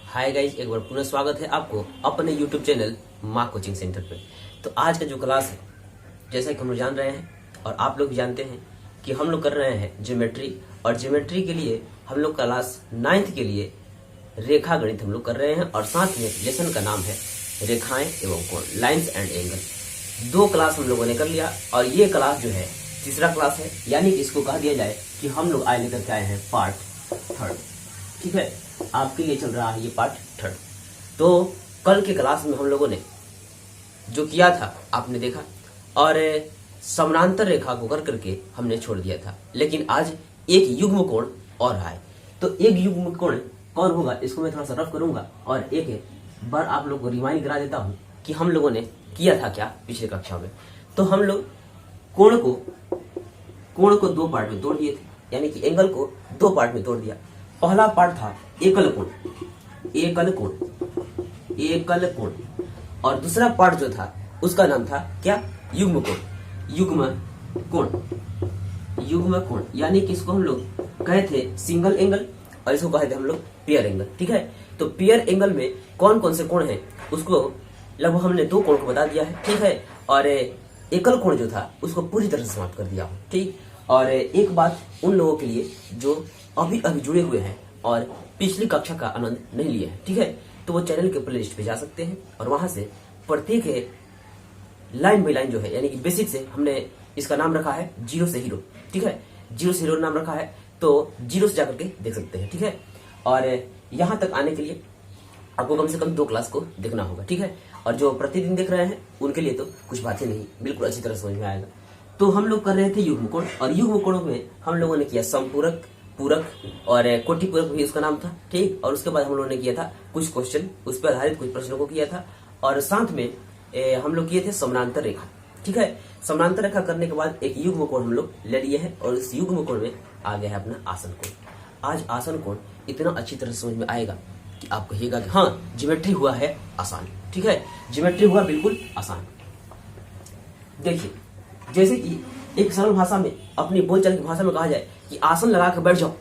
Hi guys, एक बार पुनः स्वागत है आपको अपने यूट्यूब चैनल माँ कोचिंग सेंटर पे। तो आज का जो क्लास है, जैसा कि हम लोग जान रहे हैं और आप लोग भी जानते हैं कि हम लोग कर रहे हैं ज्योमेट्री, और ज्योमेट्री के लिए हम लोग क्लास 9th के लिए रेखा गणित हम लोग कर रहे हैं, और साथ में लेसन का नाम है रेखाएं एवं कोण, लाइन्स एंड एंगल। 2 क्लास हम लोगों ने कर लिया और ये क्लास जो है तीसरा क्लास है, यानी कि इसको कह दिया जाए कि हम लोग आज लेकर के आए हैं पार्ट 3rd। ठीक है, आपके लिए चल रहा है ये पार्ट 3rd। तो कल के क्लास में हम लोगों ने जो किया था आपने देखा, और समानांतर रेखा को कर करके हमने छोड़ दिया था। लेकिन आज एक युग्म कोण और है, तो एक युग्म कोण कौन होगा इसको मैं थोड़ा सा रफ करूंगा और एक बार आप लोग को रिमाइंड करा देता हूं कि हम लोगों ने किया था क्या पिछले कक्षा में। तो हम लोग कोण को 2 पार्ट में तोड़ दिए थे, यानी कि एंगल को 2 पार्ट में तोड़ दिया। पहला पार्ट था एकल कोण, और दूसरा पार्ट जो था उसका नाम था क्या, युग्म कोण, यानी कि इसको हम लोग कहे थे सिंगल एंगल और इसको कहे थे हम लोग पेयर एंगल। ठीक है, तो पेयर एंगल में कौन कौन से कोण हैं उसको लगभग हमने 2 कोण को बता दिया है। ठीक है, और एकल कोण जो था उसको पूरी तरह से समाप्त कर दिया हूं। ठीक, और एक बात उन लोगों के लिए जो अभी जुड़े हुए हैं और पिछली कक्षा का आनंद नहीं लिए हैं, ठीक है, तो वो चैनल के प्लेलिस्ट पे जा सकते हैं और वहां से प्रत्येक लाइन बाई लाइन जो है, यानी कि बेसिक से हमने इसका नाम रखा है 0 से हीरो। ठीक है, 0 से हीरो नाम रखा है, तो 0 से जाकर के देख सकते हैं। ठीक है, और यहां तक आने के लिए आपको कम से कम 2 क्लास को देखना होगा। ठीक है, और जो प्रतिदिन देख रहे हैं उनके लिए तो कुछ बातें नहीं, बिल्कुल अच्छी तरह समझ में आएगा। तो हम लोग कर रहे थे युग्म कोण, और युग्म कोण में हम लोगों ने किया समपूरक, पूरक और कोटि पूरक भी उसका नाम था। ठीक, और उसके बाद हम लोगों ने किया था कुछ क्वेश्चन, उस पर आधारित कुछ प्रश्नों को किया था, और साथ में हम लोग किए थे समानांतर रेखा। ठीक है, समानांतर रेखा करने के बाद एक युग्म कोण हम लोग ले लिए हैं, और इस युग्म कोण में आ गया है अपना आसन कोण। आज आसन कोण इतना अच्छी तरह से समझ में आएगा कि आप कहिएगा कि हाँ, ज्योमेट्री हुआ है आसान। ठीक है, ज्योमेट्री हुआ बिल्कुल आसान। देखिए, जैसे कि एक सरल भाषा में, अपनी बोलचाल की भाषा में कहा जाए कि आसन लगा के बैठ जाओ।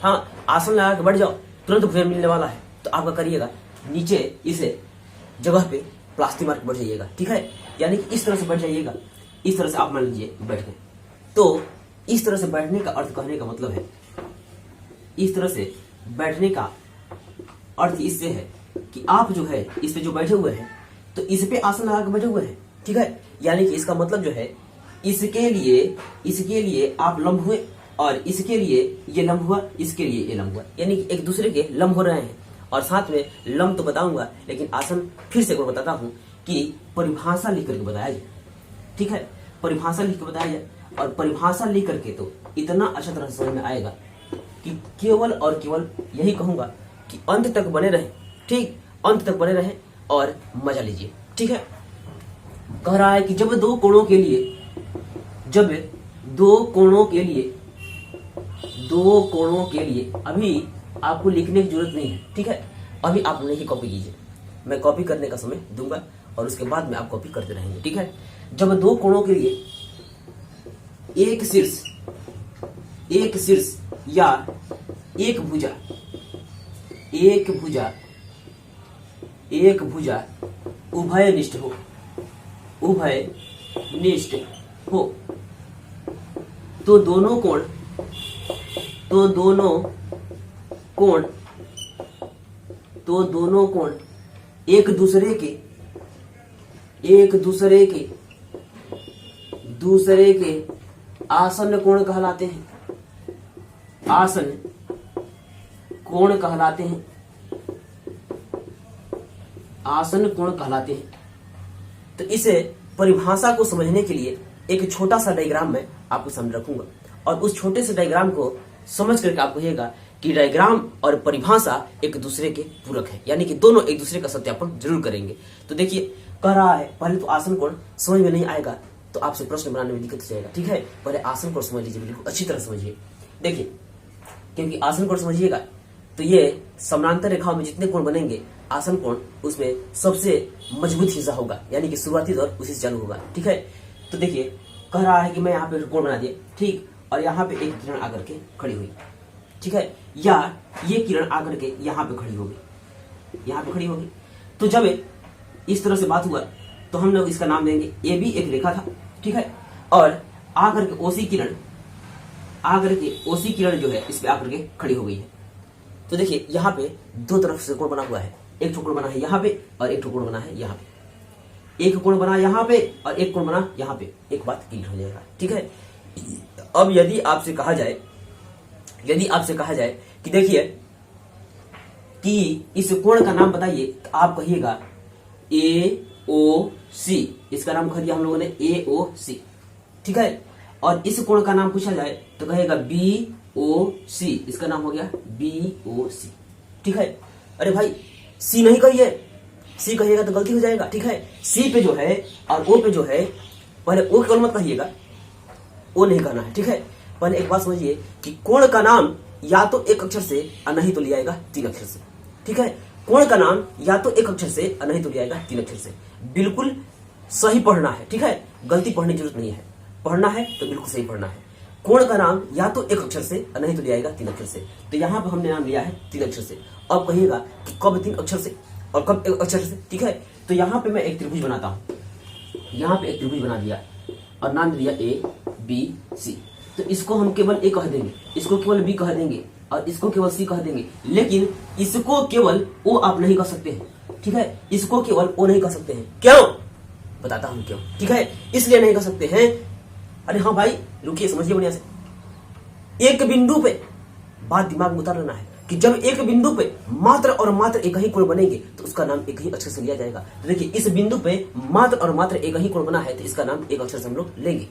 हाँ, आसन लगा के बैठ जाओ, तुरंत फल मिलने वाला है। तो आपका करिएगा, नीचे इस जगह पे प्लास्टिक मार के बैठ जाइएगा। ठीक है, यानी कि इस तरह से बैठ जाइएगा, इस तरह से आप मान लीजिए बैठ गए। तो इस तरह से बैठने का अर्थ कहने का मतलब है, इस तरह से बैठने का अर्थ इससे है कि आप जो है इस पे जो बैठे हुए हैं, तो इस पे आसन लगा के बैठे हुए हैं। ठीक है, यानी कि इसका मतलब जो है इसके लिए आप लंब हुए, और इसके लिए ये लंब हुआ, इसके लिए ये लंब हुआ, यानी कि एक दूसरे के लंब हो रहे हैं। और साथ में लंब तो बताऊंगा, लेकिन आसन फिर से बताता हूं कि परिभाषा लिख करके बताया जाए। ठीक है, परिभाषा लिख के बताया जाए, और परिभाषा लिख करके तो इतना अच्छा तरह से समझ में आएगा कि केवल और केवल यही कहूंगा कि अंत तक बने रहे। ठीक, अंत तक बने रहे और मजा लीजिए। ठीक है, कह रहा है कि जब दो कोणों के लिए अभी आपको लिखने की जरूरत नहीं है। ठीक है, अभी आप नहीं कॉपी कीजिए, मैं कॉपी करने का समय दूंगा और उसके बाद में आप कॉपी करते रहेंगे। ठीक है, जब 2 कोणों के लिए एक शीर्ष या एक भुजा उभयनिष्ठ हो, तो दोनों कोण एक दूसरे के आसन कोण कहलाते हैं। तो इसे परिभाषा को समझने के लिए एक छोटा सा डायग्राम मैं आपको सामने रखूंगा, और उस छोटे से डायग्राम को समझ करके आप कहिएगा कि डायग्राम और परिभाषा एक दूसरे के पूरक है, यानी कि दोनों एक दूसरे का सत्यापन जरूर करेंगे। तो देखिए, कह रहा है पहले तो आसन कोण समझ में नहीं आएगा तो आपसे प्रश्न बनाने में दिक्कत हो जाएगा। ठीक है, पहले आसन कोण समझ लीजिए, बिल्कुल अच्छी तरह समझिए। देखिए, क्योंकि आसन कोण समझिएगा तो ये समानांतर रेखाओं में जितने कोण बनेंगे, आसन कोण उसमें सबसे मजबूत हिस्सा होगा, यानी कि शुरुआती दौर उसी से चालू होगा। ठीक है, तो देखिए, कह रहा है कि मैं यहाँ पे कोण बना दिया। ठीक, और यहाँ पे एक किरण आकर के खड़ी हुई। ठीक है, या ये किरण आकर के यहाँ पे खड़ी होगी, यहाँ पे खड़ी होगी। तो जब इस तरह से बात हुआ तो हम लोग इसका नाम देंगे ए बी, एक रेखा था, ठीक है, और आकर के ओसी किरण, आकर के ओसी किरण जो है इस पे आकर के खड़ी हो गई है। तो देखिए यहाँ पे दो तरफ से कोण बना हुआ है, एक कोण बना है यहाँ पे और एक कोण बना है यहाँ पे, एक कोण बना यहाँ पे और एक कोण बना यहाँ पे। एक बात क्लियर हो जाएगा, ठीक है। अब यदि आपसे कहा जाए कि देखिए कि इस कोण का नाम बताइए, तो आप कहिएगा ए ओ सी, इसका नाम कह दिया हम लोगों ने ए ओ सी, ठीक है। और इस कोण का नाम पूछा जाए तो कहेगा बी ओ सी, इसका नाम हो गया बी ओ सी, ठीक है। अरे भाई सी नहीं कहिए, सी कहिएगा तो गलती हो जाएगा, ठीक है। सी पे जो है और ओ पे जो है, पहले ओ केवल मत कहिएगा, ओ नहीं कहना है, ठीक है। पहले एक बात समझिए कि कोण का नाम या तो एक अक्षर से और नहीं तो लिया जाएगा 3 अक्षर से, ठीक है। कोण का नाम या तो एक अक्षर से और नहीं तो लिया जाएगा 3 अक्षर से। बिल्कुल सही पढ़ना है, ठीक है, गलती पढ़ने की जरूरत नहीं है, पढ़ना है तो बिल्कुल सही पढ़ना है। कोण का नाम या तो एक अक्षर से और नहीं तो लिया जाएगा 3 अक्षर से। तो यहाँ पे हमने नाम लिया है 3 अक्षर से। अब कहिएगा कि कब 3 अक्षर से और कब 1 अक्षर से, ठीक है। तो यहाँ पे मैं एक त्रिभुज बनाता हूँ, यहाँ पे एक त्रिभुज बना दिया और नाम दिया ए बी सी। तो इसको हम केवल ए कह देंगे, इसको केवल बी कह देंगे और इसको केवल सी कह देंगे, लेकिन इसको केवल ओ आप नहीं कह सकते हैं, ठीक है। इसको केवल ओ नहीं कह सकते हैं, क्यों बताता हूं क्यों, ठीक है। इसलिए नहीं कह सकते हैं, अरे हाँ भाई रुकिए, समझिए बढ़िया से। एक बिंदु पे बात दिमाग में उतार लेना है कि जब एक बिंदु पे मात्र और मात्र एक ही कोण बनेंगे तो उसका नाम एक ही अक्षर से लिया जाएगा। तो देखिए इस बिंदु पे मात्र और मात्र एक ही कोण बना है तो इसका नाम एक अक्षर से हम लोग लेंगे।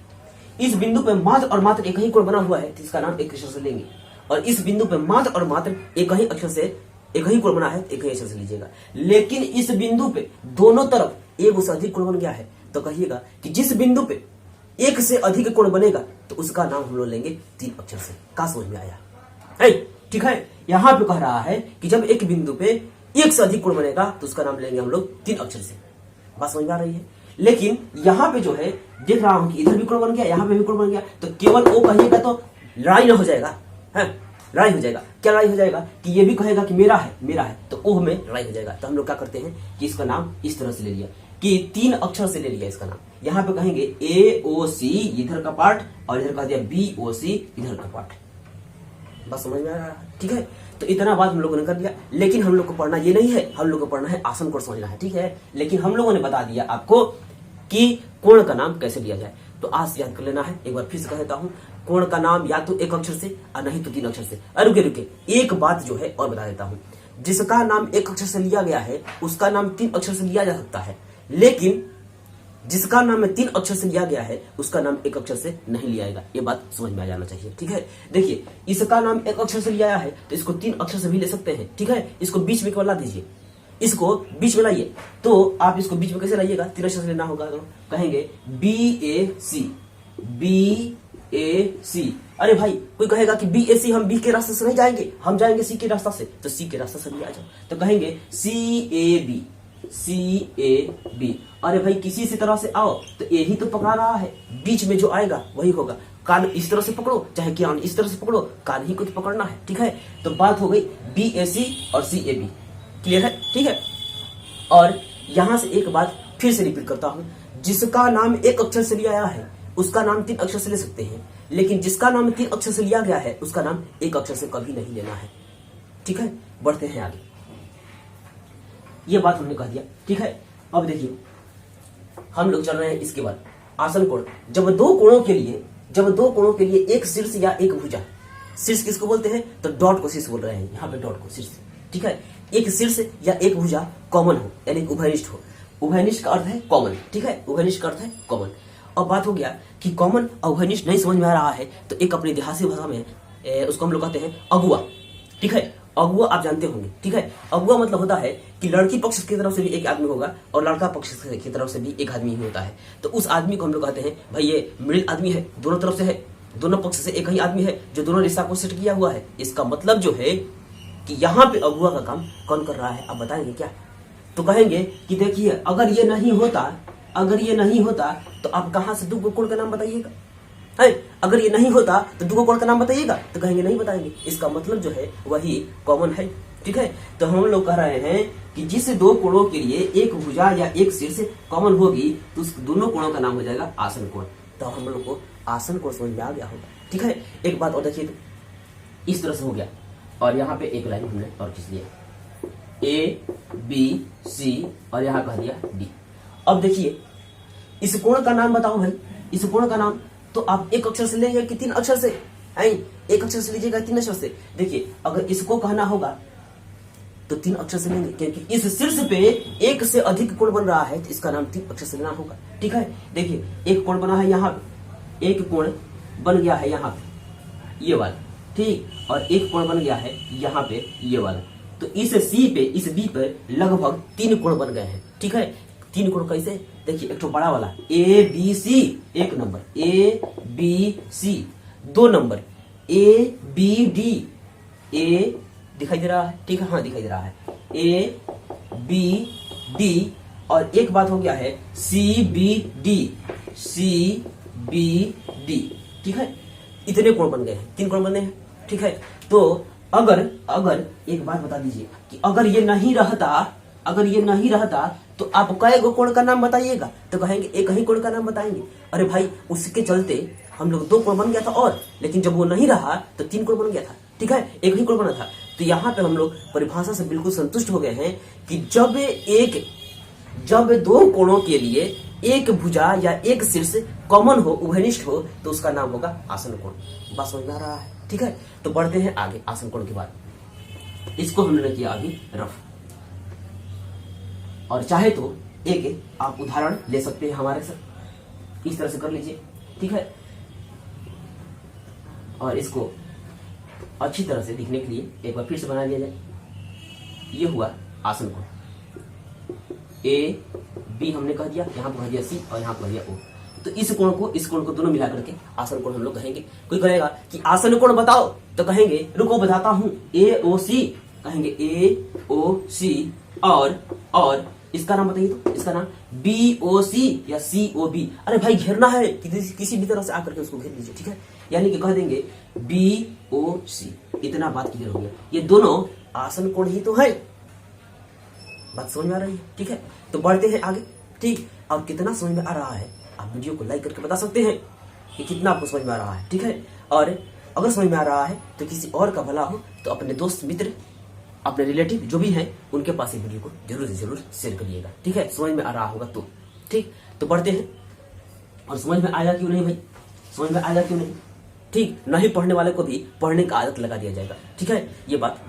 इस बिंदु पे मात्र और मात्र एक ही कोण बना हुआ है तो इसका नाम एक अक्षर से लेंगे। और इस बिंदु पे मात्र और मात्र एक ही अक्षर से एक ही कोण बना है, एक ही अक्षर से लीजिएगा। लेकिन इस बिंदु पे दोनों तरफ एक से अधिक कोण बन गया है, तो कहिएगा कि जिस बिंदु पे एक से अधिक कोण बनेगा तो उसका नाम हम लोग लेंगे 3 अक्षर से। का समझ में आया है, ठीक है। यहाँ पे कह रहा है कि जब एक बिंदु पे एक से अधिक कोण बनेगा तो उसका नाम लेंगे हम लोग 3 अक्षर से। बात समझ में आ रही है। लेकिन यहाँ पे जो है देख रहा हूं कि इधर भी कोण बन गया, यहाँ पे भी कोण बन गया, तो केवल ओ कहिएगा तो लड़ाई ना हो जाएगा, है लड़ाई हो जाएगा। क्या लड़ाई हो जाएगा कि ये भी कहेगा कि मेरा है, तो ओ में लड़ाई हो जाएगा। तो हम लोग क्या करते हैं कि इसका नाम इस तरह से ले लिया कि 3 अक्षर से ले लिया इसका नाम। यहाँ पे कहेंगे ए ओ सी इधर का पार्ट और इधर कह दिया बी ओ सी इधर का पार्ट। बस समझ में आ रहा है, ठीक है। तो इतना बात हम लोगों ने कर दिया, लेकिन हम लोग को पढ़ना ये नहीं है, हम लोग को पढ़ना है आसन कोण समझना है, ठीक है। लेकिन हम लोगों ने बता दिया आपको कि कोण का नाम कैसे लिया जाए, तो आज याद कर लेना है। एक बार फिर से कह देता हूं, कोण का नाम या तो एक अक्षर से और नहीं तो 3 अक्षर से। रुके रुके, एक बात जो है और बता देता हूं, जिसका नाम एक अक्षर से लिया गया है उसका नाम 3 अक्षर से लिया जा सकता है, लेकिन जिसका नाम 3 अक्षर से लिया गया है उसका नाम एक अक्षर से नहीं लिया जाएगा। ये बात समझ में आ जाना चाहिए, ठीक है। देखिए इसका नाम एक अक्षर से लिया है तो इसको 3 अक्षर से भी ले सकते हैं, ठीक है। इसको बीच में ला दीजिए, इसको बीच में लाइए। तो आप इसको बीच में कैसे लाइएगा, 3 अक्षर से लेना होगा। तो कहेंगे बी ए सी। अरे भाई कोई कहेगा कि बी ए सी, हम बी के रास्ते से नहीं जाएंगे, हम जाएंगे सी के रास्ता से, तो सी के रास्ते से भी आ जाओ। तो कहेंगे सी ए बी। अरे भाई किसी से तरह से आओ तो ए ही तो पकड़ा रहा है, बीच में जो आएगा वही होगा। कान इस तरह से पकड़ो चाहे कान इस तरह से पकड़ो, कान ही को तो पकड़ना है, ठीक है। तो बात हो गई बी ए सी और सी ए बी, क्लियर है, ठीक है। और यहां से एक बात फिर से रिपीट करता हूं, जिसका नाम एक अक्षर से लिया गया है उसका नाम 3 अक्षर से ले सकते हैं, लेकिन जिसका नाम 3 अक्षर से लिया गया है उसका नाम एक अक्षर से कभी नहीं लेना है, ठीक है। बढ़ते हैं आगे, ये बात हमने कह दिया, ठीक है। अब देखिए हम लोग चल रहे हैं इसके बाद आसन कोण। जब दो कोणों के लिए एक शीर्ष या एक भुजा, शीर्ष किसको बोलते हैं तो डॉट को शीर्ष बोल रहे हैं, यहाँ पे डॉट को शीर्ष, ठीक है। एक शीर्ष या एक भुजा कॉमन हो यानी उभयनिष्ठ हो। उभयनिष्ठ का अर्थ है कॉमन, ठीक है, उभयनिष्ठ का अर्थ है कॉमन। अब बात हो गया कि कॉमन और उभयनिष्ठ नहीं समझ में आ रहा है तो एक अपनी देहाती भाषा में उसको हम लोग कहते हैं अगुआ, ठीक है। अगुआ आप जानते होंगे, ठीक है। अगुआ मतलब होता है कि लड़की पक्ष की तरफ से भी एक आदमी होगा और लड़का पक्ष की तरफ से भी एक आदमी ही होता है। तो उस आदमी को हम लोग कहते हैं भाई ये मिडिल आदमी है, दोनों तरफ से है, दोनों पक्ष से एक ही आदमी है जो दोनों रिश्ता को सेट किया हुआ है। इसका मतलब जो है कि यहाँ पे अगुआ का काम कौन कर रहा है, आप बताएंगे क्या। तो कहेंगे कि देखिए अगर ये नहीं होता तो आप कहां से 2 कोण का नाम बताइएगा, है। अगर ये नहीं होता तो 2 कोण का नाम बताइएगा, तो कहेंगे नहीं बताएंगे। इसका मतलब जो है वही कॉमन है, ठीक है। तो हम लोग कह रहे हैं कि जिस दो कोणों के लिए एक भुजा या एक शीर्ष कॉमन होगी तो उस दोनों कोणों का नाम हो जाएगा आसन कोण। तो हम लोग को आसन कोण समझ में आ गया होगा, ठीक है। एक बात और देखिए, तो इस तरह से हो गया और यहाँ पे एक लाइन हमने और खींच लिया ए बी सी और यहाँ कह दिया डी। अब देखिए इस कोण का नाम बताओ भाई, इस कोण का नाम तो आप एक अक्षर से लेंगे कि 3 अक्षर से? एक अक्षर से लीजिएगा 3 अक्षर से। देखिए अगर इसको कहना होगा तो 3 अक्षर से लेंगे, क्योंकि इस शीर्ष पे एक से अधिक कोण बन रहा है तो इसका नाम 3 अक्षर से लेना होगा, ठीक है। देखिए एक कोण बना है यहाँ पे, एक कोण बन गया है यहाँ पे ये वाला, ठीक, और एक कोण बन गया है यहाँ पे ये वाला। तो इस सी पे, इस बी पे लगभग 3 कोण बन गए हैं, ठीक है। 3 कोण कैसे? देखिए एक तो बड़ा वाला A B C 1 number, A B C 2 number, A B D, A दिखाई दे रहा है, ठीक है, हाँ दिखाई दे रहा है, ए बी डी, और एक बात हो गया है C B D, C B D, ठीक है। इतने कोण बन गए हैं, 3 कोण बने हैं, ठीक है। तो अगर एक बात बता दीजिए कि अगर ये नहीं रहता तो आप कई गो कोण का नाम बताइएगा? तो कहेंगे एक ही कोण का नाम बताएंगे। अरे भाई उसके चलते हम लोग 2 कोण बन गया था, और लेकिन जब वो नहीं रहा तो 3 कोण बन गया था, ठीक है, एक ही कोण बना था। तो यहाँ पे हम लोग परिभाषा से बिल्कुल संतुष्ट हो गए हैं कि जब 2 कोणों के लिए एक भुजा या एक शीर्ष कॉमन हो, उभयनिष्ठ हो, तो उसका नाम होगा आसन कोण। बात समझ में आ रहा है, ठीक है। तो बढ़ते हैं आगे आसन कोण के बाद। इसको हमने किया अभी रफ, और चाहे तो एक आप उदाहरण ले सकते हैं हमारे साथ, इस तरह से कर लीजिए, ठीक है। और इसको अच्छी तरह से दिखने के लिए एक बार फिर से बना लिया जाए। ये हुआ आसन कोण, ए बी हमने कह दिया, यहाँ पर कह दिया सी और यहाँ पर कह दिया ओ। तो इस कोण को दोनों मिला करके आसन कोण हम लोग कहेंगे। कोई कहेगा कि आसन कोण बताओ, तो कहेंगे रुको बताता हूं, ए ओ सी, कहेंगे ए ओ सी, और इसका नाम बताइए, तो इसका नाम बी ओ सी या सी ओ बी। अरे भाई घेरना है किसी भी तरह से आकर के उसको घेर लीजिए, ठीक है। यानी कि कह देंगे बी ओ सी, इतना बात क्लियर हो गया। ये दोनों आसन कोण ही तो है, बात समझ में आ रही है, ठीक है। तो बढ़ते हैं आगे, ठीक। अब कितना समझ में आ रहा है आप वीडियो को लाइक करके बता सकते हैं कि कितना आपको समझ में आ रहा है, ठीक है। और अगर समझ में आ रहा है तो किसी और का भला हो तो अपने दोस्त मित्र, अपने रिलेटिव जो भी हैं उनके पास ये वीडियो को जरूर से जरूर शेयर करिएगा, ठीक है। समझ में आ रहा होगा तो, ठीक। तो बढ़ते हैं, और समझ में आएगा क्यों नहीं भाई, समझ में आएगा क्यों नहीं, ठीक। नहीं पढ़ने वाले को भी पढ़ने का आदत लगा दिया जाएगा, ठीक है। ये बात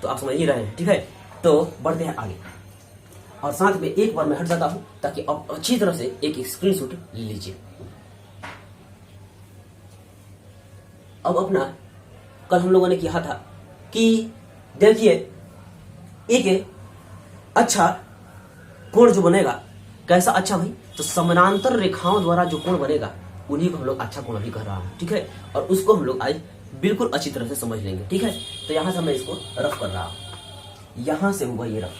तो आप समझ ही रहे हैं, ठीक है। तो बढ़ते हैं आगे, और साथ में एक बार मैं हट जाता हूं ताकि आप अच्छी तरह से एक स्क्रीनशॉट ले लीजिए। अब अपना कल हम लोगों ने किया था कि देखिए एक अच्छा कोण जो बनेगा, कैसा अच्छा भाई, तो समानांतर रेखाओं द्वारा जो कोण बनेगा उन्हीं को हम लोग अच्छा कोण भी कह रहा है, ठीक है। और उसको हम लोग आज बिल्कुल अच्छी तरह से समझ लेंगे, ठीक है। तो यहां से मैं इसको रफ कर रहा हूं, यहां से हुआ ये रफ।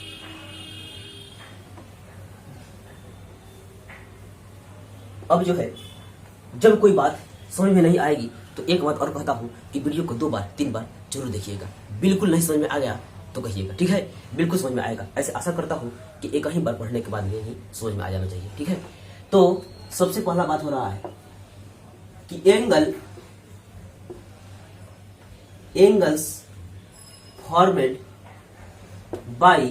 अब जो है जब कोई बात समझ में नहीं आएगी तो एक बात और कहता हूं कि वीडियो को 2 बार 3 बार जरूर देखिएगा। बिल्कुल नहीं समझ में आ गया तो कहिएगा, ठीक है। बिल्कुल समझ में आएगा, ऐसे आशा करता हूं कि एक ही बार पढ़ने के बाद में ही समझ में आ जाना चाहिए, ठीक है। तो सबसे पहला बात हो रहा है कि angles formed by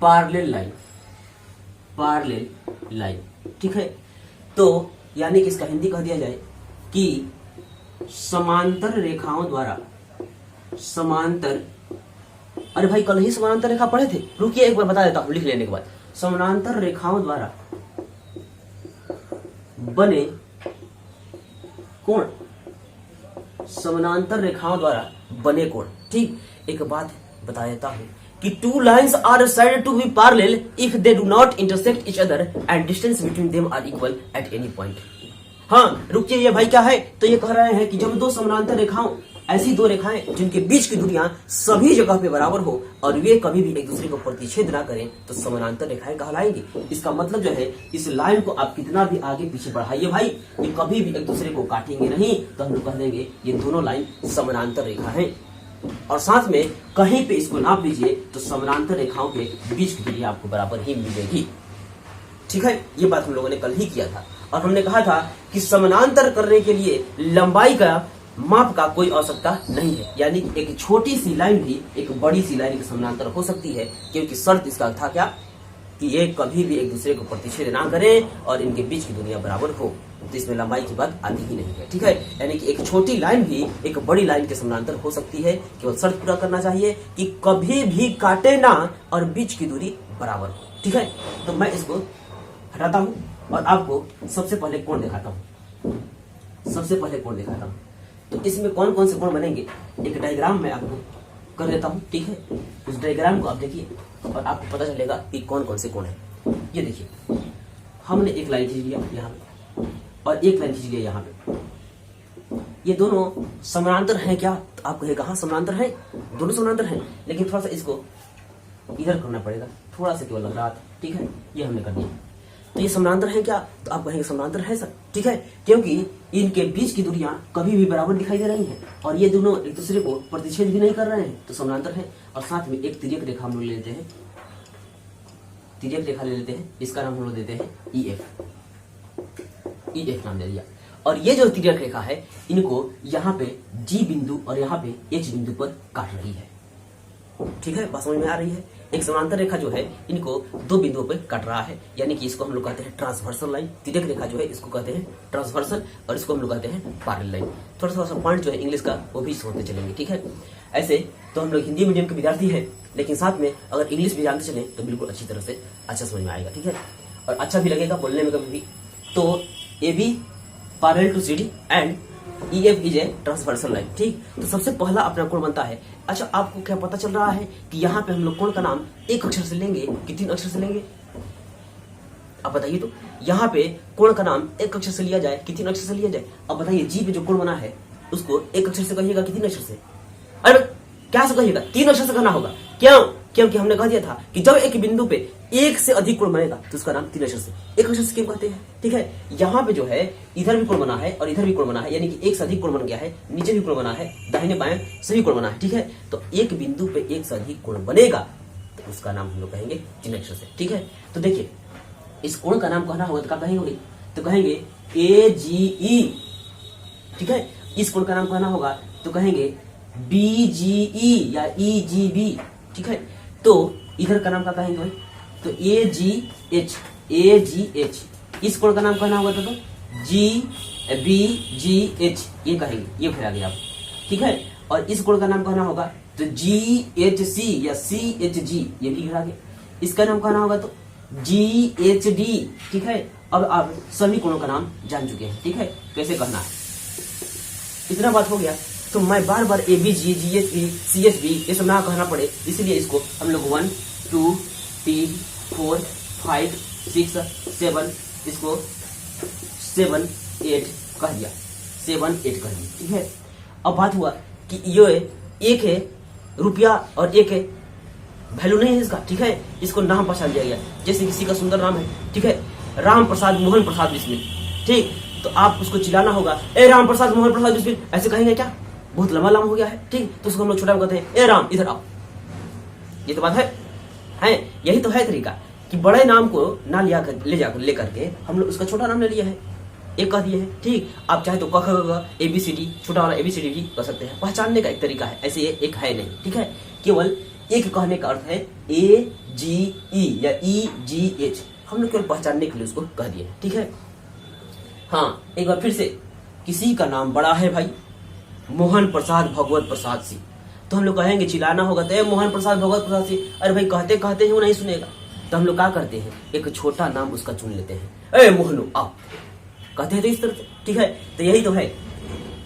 parallel line, ठीक है। तो यानी कि इसका हिंदी कह दिया जाए कि समांतर रेखाओं द्वारा, अरे भाई कल ही समानांतर रेखा पढ़े थे, रुकिए एक बार बता देता हूं लिख लेने के बाद। समानांतर रेखाओं द्वारा बने कोण, समानांतर रेखाओं द्वारा बने कोण, ठीक। एक बात बता देता हूं कि 2 lines are said to be parallel if they do not intersect each other and distance between them are equal at any point। हाँ रुकिए, ये भाई क्या है, तो ये कह रहे हैं कि जब 2 समानांतर रेखाओं, ऐसी 2 रेखाएं जिनके बीच की दूरियां सभी जगह पे बराबर हो और वे कभी भी एक दूसरे को प्रतिच्छेद ना करें तो समानांतर रेखाएं कहलाएंगी। इसका मतलब जो है इस लाइन को आप कितना भी आगे पीछे बढ़ाइए भाई, ये कभी भी एक दूसरे को काटेंगे नहीं, तो हम लोग कह देंगे ये दोनों लाइन समानांतर रेखा है। और साथ में कहीं पे इसको नाप लीजिए तो समानांतर रेखाओं के बीच की दूरी आपको बराबर ही मिलेगी। ठीक है, ये बात हम लोगों ने कल ही किया था और हमने कहा था कि समानांतर करने के लिए लंबाई का माप का कोई आवश्यकता नहीं है, यानी कि एक छोटी सी लाइन भी एक बड़ी सी लाइन के समानांतर हो सकती है, क्योंकि शर्त इसका था क्या कि ये कभी भी एक दूसरे को प्रतिच्छेद ना करें और इनके बीच की दूरियां बराबर हो, तो इसमें लंबाई की बात आती ही नहीं है। ठीक है, यानी कि एक छोटी लाइन भी एक बड़ी लाइन के समानांतर हो सकती है, केवल शर्त पूरा करना चाहिए कि कभी भी काटे ना और बीच की दूरी बराबर हो। ठीक है, तो मैं इसको हटाता हूं और आपको सबसे पहले कोण दिखाता हूं। तो इसमें कौन कौन से कोण बनेंगे एक डायग्राम में आपको कर देता हूं। ठीक है, उस डायग्राम को आप देखिए और आपको पता चलेगा कि कौन कौन से कोण है। ये देखिए, हमने एक लाइन खींच लिया यहाँ पे और एक लाइन खींच लिया यहाँ पे, ये दोनों समानांतर हैं क्या? तो आप कहेगा हाँ समानांतर है, दोनों समानांतर हैं, लेकिन थोड़ा सा इसको इधर करना पड़ेगा, थोड़ा सा केवल लग रहा था। ठीक है, ये हमने कर दिया। तो ये समानांतर है क्या? तो आप कहेंगे समानांतर है सर। ठीक है, क्योंकि इनके बीच की दूरियां कभी भी बराबर दिखाई दे रही हैं और ये दोनों एक दूसरे को प्रतिच्छेद भी नहीं कर रहे हैं, तो समानांतर है। और साथ में एक तिर्यक रेखा हम लोग ले लेते हैं, इसका नाम हम लोग देते हैं EF नाम दे दिया। और ये जो तिर्यक रेखा है इनको यहाँ पे G बिंदु और यहाँ पे H बिंदु पर काट रही है। ठीक है, बात समझ में आ रही है। एक समानांतर रेखा जो है इनको दो बिंदुओं पर काट रहा है, यानी कि इसको हम लोग कहते हैं ट्रांसवर्सल लाइन। तिर्यक रेखा जो है इसको कहते हैं ट्रांसवर्सल और इसको हम लोग कहते हैं पैरेलल लाइन। थोड़ा सा पॉइंट जो है इंग्लिश का वो भी सोचते चलेंगे। ठीक है, ऐसे तो हम लोग हिंदी मीडियम के विद्यार्थी हैं, लेकिन साथ में अगर इंग्लिश भी जानते चले तो बिल्कुल अच्छी तरह से अच्छा समझ में आएगा। ठीक है, और अच्छा भी लगेगा बोलने में कभी भी। तो AB parallel to CD and EF is a transversal line. ठीक, तो सबसे पहला अपना कोण बनता है। अच्छा, आपको क्या पता चल रहा है कि यहाँ पे हम लोग कोण का नाम एक अक्षर से लेंगे कि तीन अक्षर से लेंगे? अब बताइए, तो यहाँ पे कोण का नाम एक अक्षर से लिया जाए कि तीन अक्षर से लिया जाए? अब बताइए, जी पे जो कोण बना है उसको एक अक्षर से कहिएगा कि तीन अक्षर से? अरे क्या से कहिएगा? तीन अक्षर से कहना होगा। क्यों? क्योंकि हमने कह दिया था कि जब एक बिंदु पे एक से अधिक कोण बनेगा तो उसका नाम तीन अक्षर से, एक अक्षर से क्यों कहते हैं? ठीक है, यहाँ पे जो है इधर भी कोण बना है और इधर भी कोण बना है, यानी कि एक से अधिक कोण बन गया है, नीचे भी कोण बना है, दाहिने बाएं सभी कोण बना है। ठीक है, तो एक बिंदु पे एक से अधिक कोण बनेगा तो उसका नाम हम लोग कहेंगे तीन अक्षर से। ठीक है, तो देखिए इस कोण का नाम कहना होगा तो क्या कहेंगे? तो कहेंगे AGE। ठीक है, इस कोण का नाम कहना होगा तो कहेंगे BGE या EGB। ठीक है, तो इधर का नाम क्या कहेंगे भाई? तो AGH। इस कोण का नाम कहना होगा तो GBGH ये कहेंगे, ये फिर आ गया आप। ठीक है, और इस कोण का नाम कहना होगा तो GHC या CHG, ये भी गिरा गया। इसका नाम कहना होगा तो GHD। ठीक है, अब आप सभी कोणों का नाम जान चुके हैं। ठीक है, कैसे करना है, इतना बात हो गया। तो मैं बार बार ABG GHB CHB ये सब ना कहना पड़े, इसलिए इसको हम लोग 1 2 3 4 5 6 7 इसको 7 8 कह दिया, 7 8 कह दिया। ठीक है, अब बात हुआ कि ये एक है रुपया और एक है वैल्यू नहीं है इसका। ठीक है, इसको नाम पहचान दिया गया, जैसे किसी का सुंदर नाम है। ठीक है, राम प्रसाद मोहन प्रसाद बिस्मिल। ठीक, तो आप उसको चिल्लाना होगा, ए राम प्रसाद मोहन प्रसाद बिस्मिल, ऐसे कहेंगे क्या? बहुत लंबा नाम हो गया है। ठीक, तो उसको हम लोग छोटा कहते हैं, ए राम इधर आओ। ये तो बात है, यही तो है तरीका कि बड़े नाम को ना लेकर के हम लोग उसका छोटा नाम ले लिया है, एक कह दिए हैं। ठीक, आप चाहे तो क ख ग ABCD छोटा वाला ABCD भी कह सकते हैं, पहचानने का एक तरीका है, ऐसे ये एक है नहीं। ठीक है, केवल एक कहने का अर्थ है AGE या EGH, हम लोग केवल पहचानने के लिए उसको कह दिए। ठीक है, हाँ एक बार फिर से, किसी का नाम बड़ा है भाई मोहन प्रसाद भगवत प्रसाद सिंह, तो हम लोग कहेंगे, चिल्लाना होगा तो मोहन प्रसाद भगवत प्रसाद सिंह। अरे भाई कहते कहते ही वो नहीं सुनेगा, तो हम लोग क्या करते हैं, एक छोटा नाम उसका चुन लेते हैं, ए मोहनो आओ, कहते हैं तो इस तरह से। ठीक है, तो यही तो है,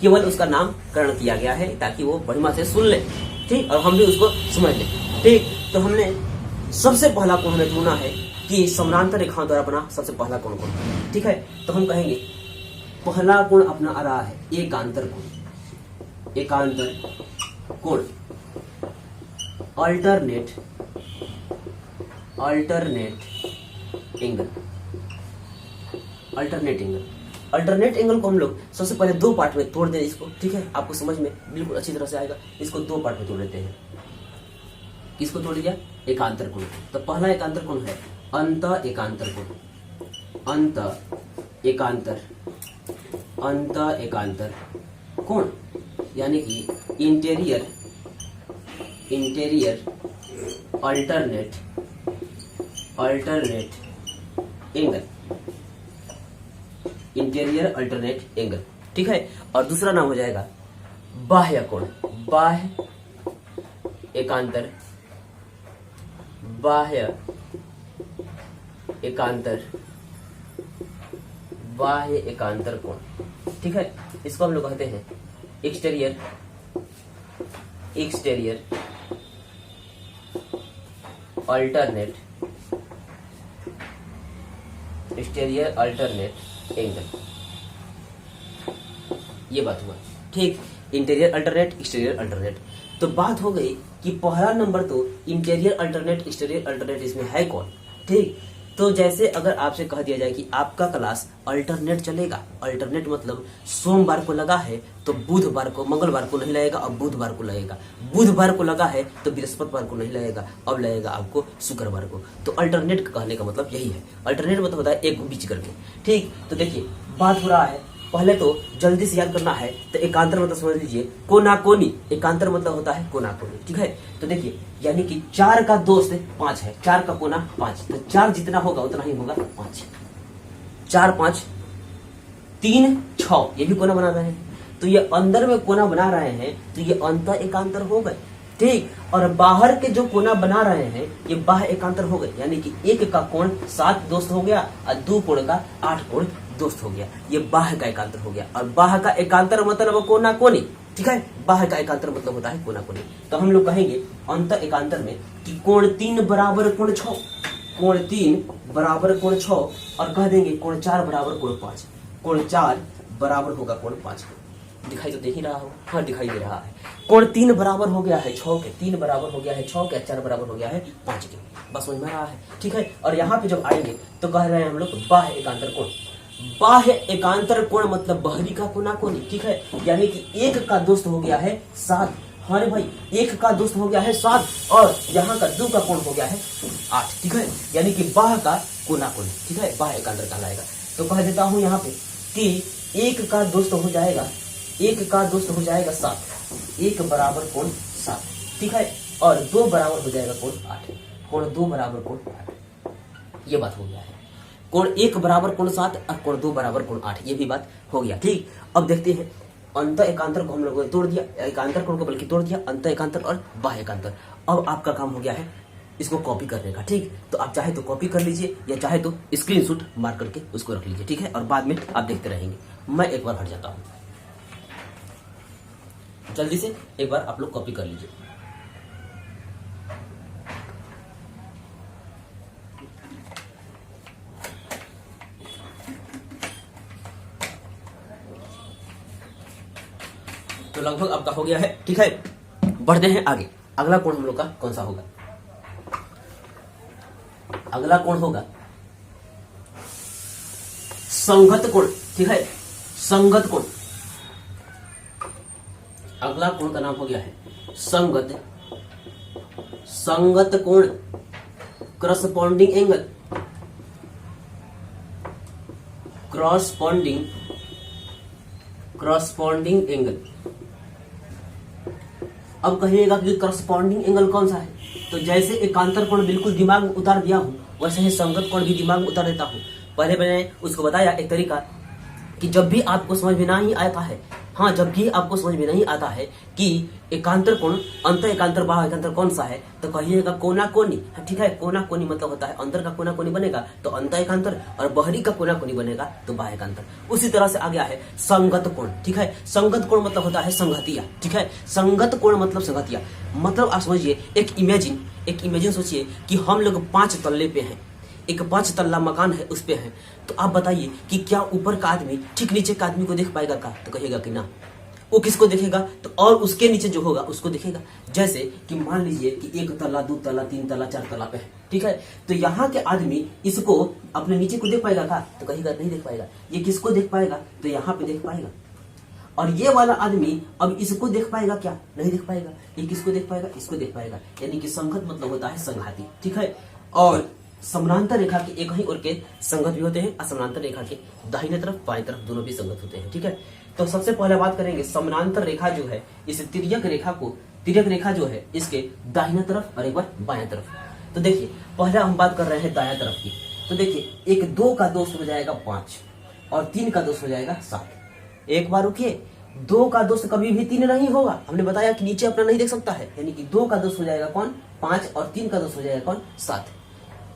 केवल उसका नामकरण किया गया है ताकि वो बढ़िया से सुन ले। ठीक, और हम भी उसको समझ ले। ठीक, तो हमने सबसे पहला कोण हमें ढूंढना है कि समानांतर रेखाओं द्वारा बना सबसे पहला कोण कौन है। ठीक है, तो हम कहेंगे पहला कोण अपना आ रहा है एकांतर कोण, एकांतर कोण, alternate angle, alternate angle. Alternate angle को हम लोग सबसे पहले दो पार्ट में तोड़ दें इसको, ठीक है, आपको समझ में बिल्कुल अच्छी तरह से आएगा। इसको दो पार्ट में तोड़ देते हैं। किसको तोड़ दिया? एकांतर कोण। तो पहला एकांतर कोण है अंत एकांतर कोण। अंत एकांतर, अंत एकांतर कोण यानी कि interior, interior alternate, alternate angle, interior alternate angle, ठीक है। और दूसरा नाम हो जाएगा बाह्य कोण, बाह्य एकांतर, बाह्य एकांतर, बाह्य एकांतर कोण, ठीक है। इसको हम लोग कहते हैं exterior, exterior alternate, exterior alternate angle. ये बात हुआ, ठीक। Interior alternate, exterior alternate. तो बात हो गई कि पहला नंबर तो इंटीरियर अल्टरनेट, एक्सटीरियर अल्टरनेट इसमें है कौन, ठीक। तो जैसे अगर आपसे कह दिया जाए कि आपका क्लास अल्टरनेट चलेगा, अल्टरनेट मतलब सोमवार को लगा है तो बुधवार को, मंगलवार को नहीं लगेगा, अब बुधवार को लगेगा। बुधवार को लगा है तो बृहस्पतिवार को नहीं लगेगा, अब लगेगा आपको शुक्रवार को। तो अल्टरनेट कहने का मतलब यही है। अल्टरनेट मतलब होता है एक बीच करके, ठीक। तो देखिए बात हो रहा है, पहले तो जल्दी से याद करना है। तो एकांतर मतलब समझ लीजिए कोना कोनी, एकांतर मतलब होता है कोना कोनी, ठीक है। तो देखिए यानी कि 4 का दोस्त 5 है, 4 का कोना 5, तो 4 जितना होगा उतना ही होगा 5। 4 5 3 6, ये भी कोना बना रहे हैं। तो ये अंदर में कोना बना रहे हैं तो ये अंत एकांतर हो गए, ठीक। और बाहर के जो कोना बना रहे हैं ये बाह्य एकांतर हो गए, यानी कि 1 का कोण 7 दोस्त हो गया और 2 कोण का 8 कोण दोस्त हो गया। ये बाह्य का एकांतर हो गया। और बाह्य का एकांतर मतलब कोना कोनी, ठीक है। बाह्य का एकांतर मतलब होता है कोना कोनी। तो हम लोग कहेंगे अंत एकांतर में कि कोण 3 बराबर कोण 6, कोण 3 बराबर कोण 6, और कह देंगे कोण 4 बराबर कोण 5, कोण 4 बराबर होगा कोण 5। दिखाई तो देख ही रहा हो, हाँ दिखाई दे रहा है। कोण 3 बराबर हो गया है 6 के, 3 बराबर हो गया है 6 के, 4 बराबर हो गया है 5 के। बस समझ में आ रहा है, ठीक है। और यहाँ पे जब आएंगे तो कह रहे हैं हम लोग बाह्य एकांतर कोण। बाह्य एकांतर कोण मतलब बाहरी का कोना कोनी, ठीक है। यानी कि 1 का दोस्त हो गया है 7, हाँ भाई 1 का दोस्त हो गया है 7, और यहाँ का 2 का कोण हो गया है 8, ठीक है। यानी कि बाह्य का कोना कोनी, ठीक है, बाह्य एकांतर कहलाएगा। तो कह देता हूं यहाँ पे कि 1 का दोस्त हो जाएगा, 1 का दोस्त हो जाएगा 7, 1 बराबर कोण 7, ठीक है। और 2 बराबर हो जाएगा कोण 8, कोण 2 बराबर कोण 8। ये बात हो गया है। कोण 1 बराबर कोण 7 और कोण 2 बराबर कोण 8, ये भी बात हो गया, ठीक। अब देखते हैं अंत एकांतर को हम लोगों ने तोड़ दिया, एकांतर कोण को बल्कि तोड़ दिया, अंत एकांतर और बाह्य एकांतर। अब आपका काम हो गया है इसको कॉपी करने का, ठीक। तो आप चाहे तो कॉपी कर लीजिए या चाहे तो स्क्रीनशॉट मार करके उसको रख लीजिए, ठीक है। और बाद में आप देखते रहेंगे। मैं एक बार हट जाता हूं, जल्दी से एक बार आप लोग कॉपी कर लीजिए। तो लगभग आपका हो गया है, ठीक है। बढ़ते हैं आगे। अगला कोण हम लोग का कौन सा होगा? अगला कोण होगा संगत कोण, ठीक है, संगत कोण। अगला कोण का नाम हो गया है संगत, संगत कोण, corresponding angle, corresponding, corresponding angle. अब कहिएगा कि करस्पॉन्डिंग एंगल कौन सा है? तो जैसे एकांतर कोण बिल्कुल दिमाग में उतार दिया हूं, वैसे ही संगत कोण भी दिमाग में उतार देता हूं। पहले मैंने उसको बताया एक तरीका कि जब भी आपको समझ में नहीं आता है, हाँ जब भी आपको समझ में नहीं आता है कि एकांतर कोण, अंत एकांतर, बाह्य एकांतर कौन सा है, तो कहिएगा कोना कोनी, ठीक है। कोना कोनी मतलब होता है अंदर का कोना कोनी बनेगा तो अंत एकांतर, और बाहरी का कोना कोनी बनेगा तो बाह्य एकांतर। उसी तरह से आ गया है संगत कोण, ठीक है। संगत कोण मतलब होता है संगतिया, ठीक है। संगत कोण मतलब संगतिया, मतलब आप समझिए एक इमेजिन सोचिए कि हम लोग 5 तल्ले पे हैं, एक 5 तल्ला मकान है उस पे है। तो आप बताइए कि क्या ऊपर का आदमी ठीक नीचे का आदमी को देख पाएगा का? तो कहेगा कि ना। वो किसको देखेगा, तो और उसके नीचे जो होगा उसको देखेगा। जैसे कि मान लीजिए कि 1 तला 2 तला 3 तला 4 तला पे है, ठीक है, तो यहाँ के आदमी इसको अपने नीचे को देख पाएगा का, तो कहेगा नहीं देख पाएगा। ये किसको देख पाएगा, तो यहाँ पे देख पाएगा। और ये वाला आदमी अब इसको देख पाएगा क्या, नहीं देख पाएगा। ये किसको देख पाएगा, इसको देख पाएगा। यानी कि संगत मतलब होता है संघाती, ठीक है। और समानांतर रेखा के एक ही ओर के संगत भी होते हैं और समानांतर रेखा के दाहिने तरफ बाएं तरफ दोनों भी संगत होते हैं, ठीक है। तो सबसे पहले बात करेंगे समानांतर रेखा जो है, इस तिर्यक रेखा जो है इसके दाहिने तरफ और एक बार बाएं तरफ। तो देखिए पहले हम बात कर रहे हैं दाएं तरफ की। तो देखिए एक 2 का दोस्त हो जाएगा 5 और 3 का दोस्त हो जाएगा 7। एक बार रुकिए, 2 का दोस्त कभी भी 3 नहीं होगा। हमने बताया कि नीचे अपना नहीं देख सकता है, यानी कि 2 का दोस्त हो जाएगा कौन, 5 और 3 का दोस्त हो जाएगा कौन, 7,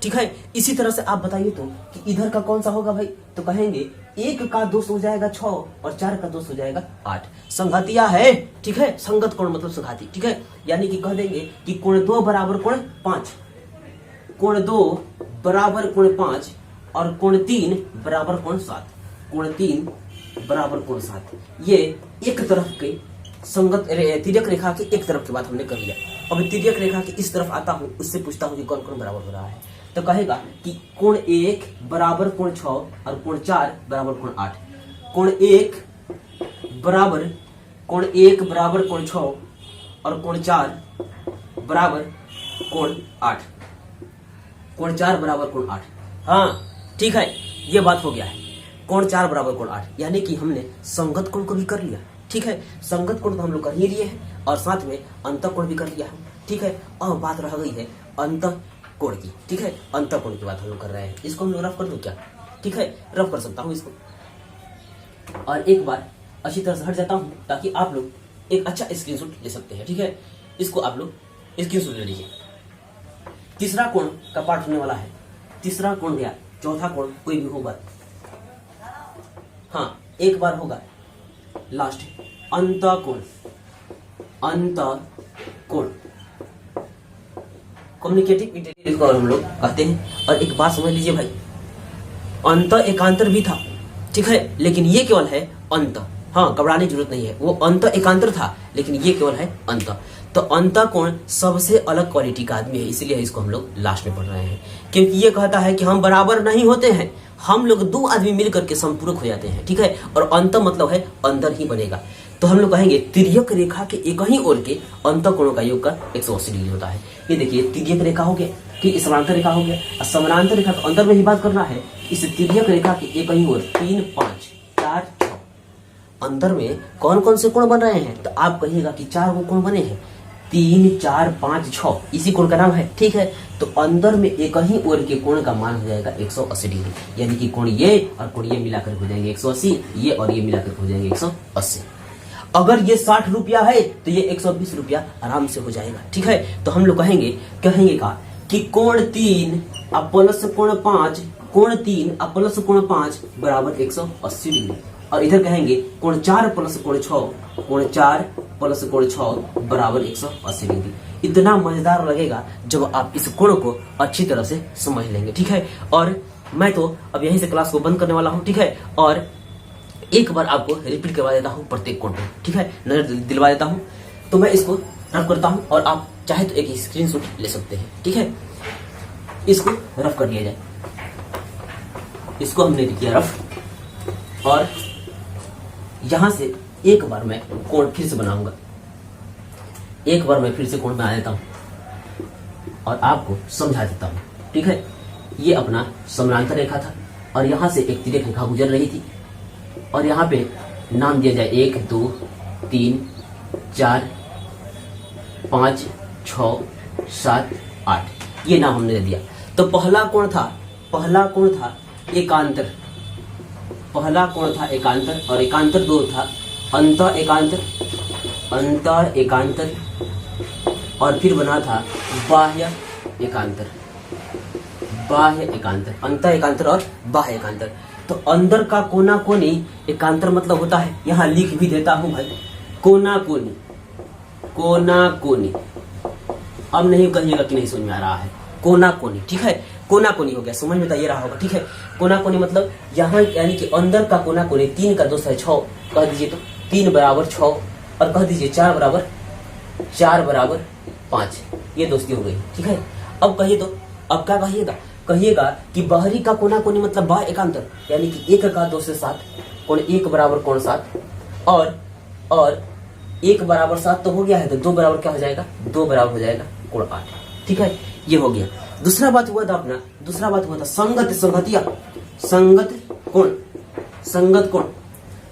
ठीक है। इसी तरह से आप बताइए तो कि इधर का कौन सा होगा भाई, तो कहेंगे 1 का दोस्त हो जाएगा 6 और 4 का दोस्त हो जाएगा 8। संघातिया है, ठीक है। संगत कोण मतलब संघाती, ठीक है। यानी कि कह देंगे कि कोण 2 बराबर कोण 5, कोण 2 बराबर कोण 5 और कोण 3 बराबर कोण 7, कोण 3 बराबर कोण 7। ये एक तरफ के संगत तिर्यक रेखा की एक तरफ की बात हमने कर लिया। अब तिर्यक रेखा की इस तरफ आता हूं, उससे पूछता हूं कि कौन कौन बराबर हो रहा है। तो कहेगा कि कोण 1 बराबर कोण 6 और कोण 4 बराबर कोण 8। कोण 1 बराबर कोण 6 और कोण 4 बराबर कोण 8, कोण 4 बराबर कोण 8। हाँ ठीक है, ये बात हो गया है। कोण 4 बराबर कोण 8, यानी कि हमने संगत कोण को भी कर लिया, ठीक है। संगत कोण तो हम लोग कर ही लिए हैं और साथ में अंतः कोण भी कर लिया है, ठीक है। और बात रह गई है अंतः कोण की, ठीक है। अंतः कोण की बात हम लोग कर रहे हैं। इसको हम लोग रफ कर दूं क्या, ठीक है, रफ कर सकता हूं इसको। और एक बार अच्छी तरह से हट जाता हूं ताकि आप लोग एक अच्छा स्क्रीनशॉट ले सकते हैं, ठीक है। इसको आप लोग स्क्रीनशॉट ले लीजिए। तीसरा कोण का पाठ होने वाला है। तीसरा कोण गया, चौथा कोण कोई भी होगा, हाँ एक बार होगा लास्ट, अंतः कोण, अंतः कोण, कम्युनिकेटिव इंटेलिजेंस को हम लोग कहते हैं। और एक बात समझ लीजिए भाई, अंतः एकांतर भी था, ठीक है, लेकिन ये केवल है अंतः। हाँ घबराने की जरूरत नहीं है, वो अंतः एकांतर था लेकिन ये केवल है अंतः। तो अंतः कोण सबसे अलग क्वालिटी का आदमी है, इसलिए इसको हम लोग लास्ट में पढ़ रहे हैं, क्योंकि ये कहता है कि हम बराबर नहीं होते हैं, हम लोग 2 आदमी मिलकर के संपूरक हो जाते हैं, ठीक है। और अंतः मतलब है अंदर ही बनेगा। तो हम लोग कहेंगे तिर्यक रेखा के एक ही ओर के अंतः कोणों का योग का 180 डिग्री होता है। ये देखिए तिर्यक रेखा हो गया, कि समानांतर रेखा हो गया, और समानांतर रेखा के अंदर में ही बात करना है। इस तिर्यक रेखा के एक ही ओर 3 5 4 6 अंदर में कौन कौन से कोण बन रहे हैं, तो आप कहिएगा कि 4 वो कोण बने हैं, 3 4 5 6, इसी कोण का नाम है, ठीक है। तो अंदर में एक ही ओर के कोण का मान हो जाएगा 180 डिग्री, यानी कि कोण ये और कोण ये मिलाकर हो जाएंगे 180, ये और ये मिलाकर हो जाएंगे 180। अगर ये 60 रुपया है तो ये 120 रुपया आराम से हो जाएगा, ठीक है। तो हम लोग कहेंगे का कि कोण 3 प्लस कोण 5, कोण 3 प्लस कोण 5 बराबर 180 डिग्री। और इधर कहेंगे कोण 4 प्लस कोण 6, कोण 4 प्लस कोण 6 बराबर 180 डिग्री। इतना मजेदार लगेगा जब आप इस कोण को अच्छी तरह से समझ लेंगे, ठीक है। और मैं तो अब यहीं से क्लास को बंद करने वाला हूं, ठीक है। और एक बार आपको रिपीट करवा देता हूं प्रत्येक कोण पे, ठीक है, नजर दिलवा देता हूं। तो मैं इसको रफ करता हूं और आप चाहे तो एक स्क्रीनशॉट ले सकते हैं, ठीक है। इसको रफ कर लिया जाए, इसको हमने किया रफ। और यहां से एक बार मैं कोण फिर से बनाऊंगा, एक बार मैं फिर से कोण बना देता हूं और आपको समझा देता हूं, ठीक है। ये अपना समानांतर रेखा था और यहां से एक तिर्यक रेखा गुजर रही थी और यहाँ पे नाम दिया जाए 1 2 3 4 5 6 7 8, ये नाम हमने दे दिया। तो पहला कोण था एकांतर, पहला कोण था एकांतर और एकांतर 2 था अंतः एकांतर, अंतः एकांतर, और फिर बना था बाह्य एकांतर, बाह्य एकांतर, अंतः एकांतर और बाह्य एकांतर। तो अंदर का कोना कोनी एकांतर मतलब होता है, यहाँ लिख भी देता हूं भाई, कोना कोनी, कोना कोनी। अब नहीं कहिएगा कि नहीं समझ में आ रहा है, कोना कोनी, ठीक है। कोना कोनी हो गया, समझ में तो ये रहा होगा, ठीक है। कोना कोनी मतलब यहाँ, यानी कि अंदर का कोना कोनी 3 का दोस्त है 6 कह दीजिए, तो 3 बराबर 6 और कह दीजिए 4 बराबर 5। ये दोस्ती हो गई, ठीक है। अब कहिए तो, अब क्या कहिएगा कि बाहरी का कोना कोनी मतलब बाह्य एकांतर, यानी कि 1 का 2 से 7 कोण 1 बराबर कोण 7 और 1 बराबर 7 तो हो गया है, तो 2 बराबर क्या हो जाएगा, 2 बराबर हो जाएगा कोण 8, ठीक है। ये हो गया। दूसरा बात हुआ था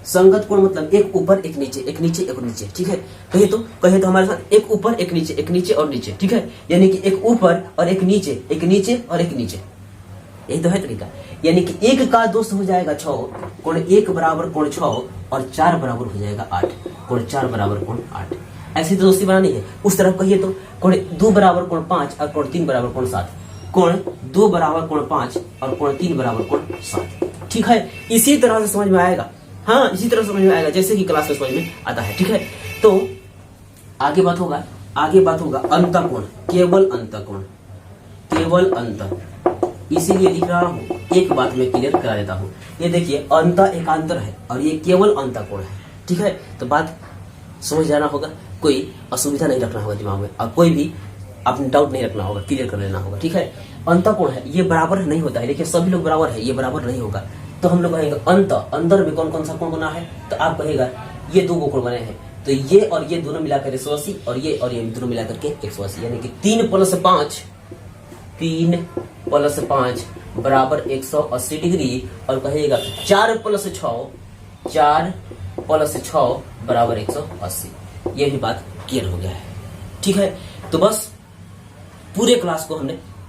संगत कोण मतलब एक ऊपर एक नीचे, ठीक है। कहिए तो हमारे साथ एक ऊपर एक नीचे और नीचे, ठीक है। यानी कि एक ऊपर और एक नीचे और एक नीचे, यही तो है तरीका। यानी कि 1 का 2 से हो जाएगा 6 कोण 1 बराबर कोण 6 और 4 बराबर हो जाएगा 8 कोण 4 बराबर कोण 8। ऐसी तो दोस्ती बनानी है। उस तरफ कहिए तो कोण 2 बराबर कोण 5 और कोण 3 बराबर कोण 7, कोण 2 बराबर कोण 5 और कोण 3 बराबर कोण 7, ठीक है। इसी तरह से समझ में आएगा, हाँ इसी तरह समझ में आएगा जैसे कि क्लास में समझ में आता है, ठीक है। तो आगे बात होगा अंतःकोण, केवल अंत, इसीलिए लिख रहा हूं। एक बात मैं क्लियर करा देता हूं, ये देखिए अंत एकांतर है और ये केवल अंतःकोण है, ठीक है। तो बात समझ जाना होगा, कोई असुविधा नहीं रखना होगा दिमाग में और कोई भी आपने डाउट नहीं रखना होगा, क्लियर कर लेना होगा, ठीक है। अंतःकोण है, ये बराबर नहीं होता है, देखिए सभी लोग बराबर है, ये बराबर नहीं होगा। तो हम लोग कहेंगे अंदर में कौन कौन सा कोण बना है, तो आप कहेगा ये 2 कोण बने हैं, तो ये और ये दोनों मिलाकर 180 और ये दोनों मिलाकर के 180, यानी कि 3 + 5 बराबर 180 डिग्री। और कहेगा 4 + 6 बराबर 180। ये भी बात क्लियर हो गया है, ठीक है। तो बस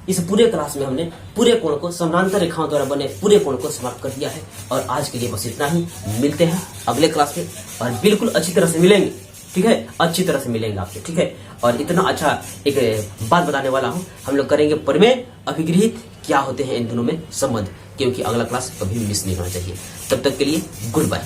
इस पूरे क्लास में हमने पूरे कोण को समानांतर रेखाओं द्वारा बने पूरे कोण को समाप्त कर दिया है। और आज के लिए बस इतना ही। मिलते हैं अगले क्लास में और बिल्कुल अच्छी तरह से मिलेंगे, ठीक है। अच्छी तरह से मिलेंगे आपसे, ठीक है। और इतना अच्छा एक बात बताने वाला हूं, हम लोग करेंगे प्रमेय अभिगृहित क्या होते हैं इन दोनों में संबंध, क्योंकि अगला क्लास कभी भी मिस नहीं होना चाहिए। तब तक के लिए गुड बाय।